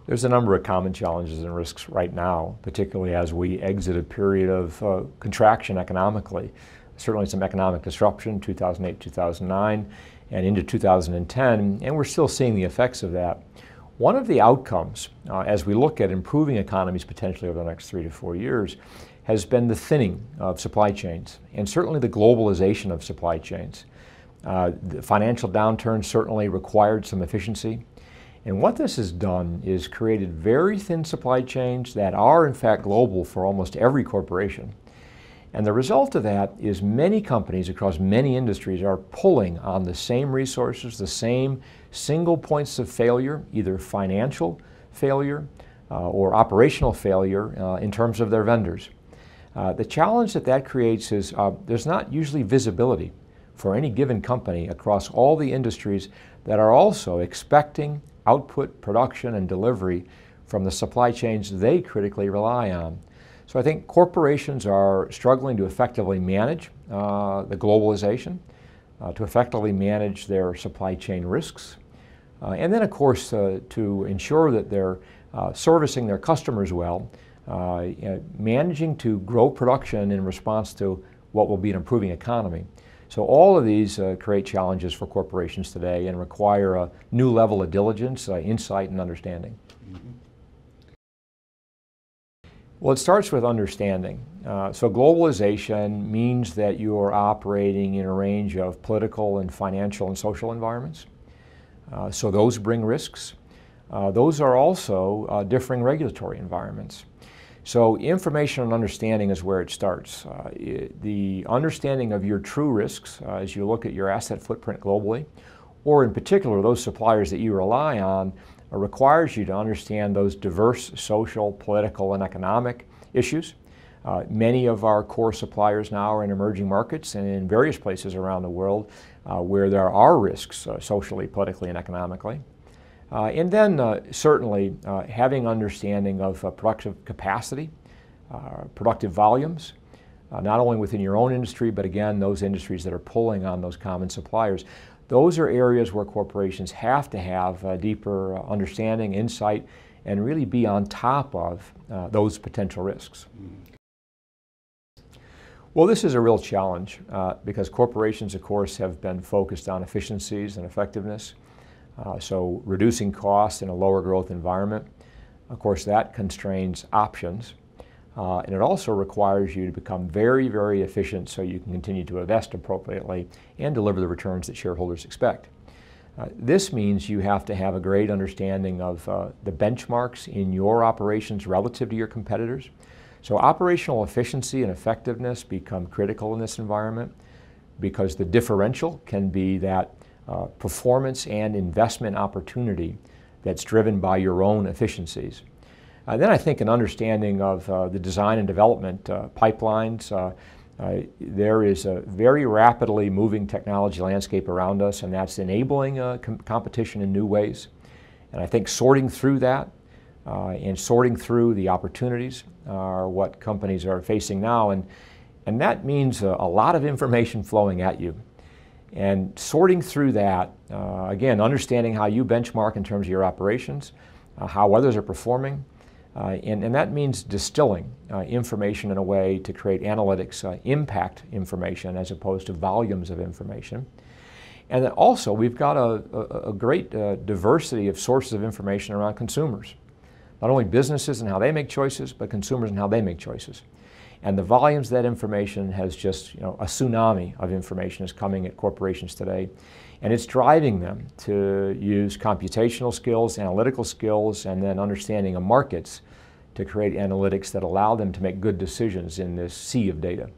There's a number of common challenges and risks right now, particularly as we exit a period of contraction economically. Certainly some economic disruption, 2008, 2009, and into 2010, and we're still seeing the effects of that. One of the outcomes, as we look at improving economies potentially over the next 3 to 4 years, has been the thinning of supply chains, and certainly the globalization of supply chains. The financial downturn certainly required some efficiency. And what this has done is created very thin supply chains that are in fact global for almost every corporation. And the result of that is many companies across many industries are pulling on the same resources, the same single points of failure, either financial failure or operational failure in terms of their vendors. The challenge that creates is there's not usually visibility for any given company across all the industries that are also expecting output, production, and delivery from the supply chains they critically rely on. So I think corporations are struggling to effectively manage the globalization, to effectively manage their supply chain risks, and then of course to ensure that they're servicing their customers well, managing to grow production in response to what will be an improving economy. So all of these create challenges for corporations today and require a new level of diligence, insight, and understanding. Well, it starts with understanding. So globalization means that you are operating in a range of political and financial and social environments. So those bring risks. Those are also differing regulatory environments. So information and understanding is where it starts. The understanding of your true risks as you look at your asset footprint globally, or in particular those suppliers that you rely on, requires you to understand those diverse social, political, and economic issues. Many of our core suppliers now are in emerging markets and in various places around the world where there are risks socially, politically, and economically. And then certainly having understanding of productive capacity, productive volumes, not only within your own industry, but again, those industries that are pulling on those common suppliers. Those are areas where corporations have to have a deeper understanding, insight, and really be on top of those potential risks. Well, this is a real challenge because corporations, of course, have been focused on efficiencies and effectiveness. So reducing costs in a lower growth environment, of course, that constrains options. And it also requires you to become very, very efficient so you can continue to invest appropriately and deliver the returns that shareholders expect. This means you have to have a great understanding of the benchmarks in your operations relative to your competitors. So operational efficiency and effectiveness become critical in this environment because the differential can be that performance and investment opportunity that's driven by your own efficiencies. Then I think an understanding of the design and development pipelines. There is a very rapidly moving technology landscape around us, and that's enabling competition in new ways. And I think sorting through that and sorting through the opportunities are what companies are facing now. And that means a lot of information flowing at you. And sorting through that, again, understanding how you benchmark in terms of your operations, how others are performing, and that means distilling information in a way to create analytics, impact information as opposed to volumes of information. And then also, we've got a great diversity of sources of information around consumers. Not only businesses and how they make choices, but consumers and how they make choices. And the volumes of that information has just, a tsunami of information is coming at corporations today. And it's driving them to use computational skills, analytical skills, and then understanding of markets to create analytics that allow them to make good decisions in this sea of data.